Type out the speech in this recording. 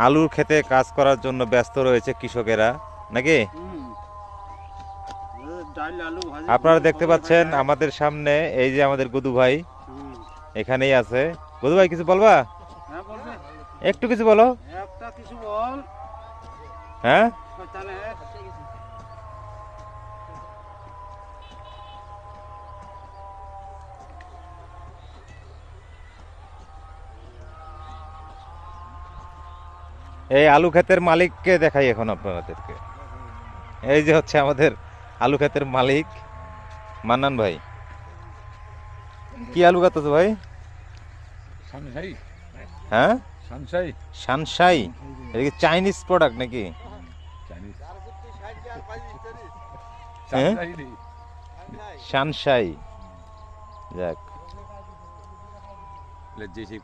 আলুর ক্ষেতে কাজ করার জন্য ব্যস্ত রয়েছে কৃষকেরা নাকি? আপনারা দেখতে পাচ্ছেন আমাদের সামনে এই যে আমাদের গুদু ভাই এখানেই আছে। গুদু ভাই কিছু বলবা? একটু কিছু বলো। হ্যাঁ, এই আলু ক্ষেতের মালিককে দেখাই এখন আপনাদেরকে। এই যে হচ্ছে আমাদের আলু ক্ষেতের মালিক মান্নান ভাই। কি আলু গাছ ভাই? সানশাই। হ্যাঁ, সানশাই। সানশাই। এটা কি চাইনিজ প্রোডাক্ট নাকি? চাইনিজ। হ্যাঁ, সানশাই রে। সানশাই। যাক, যে সেই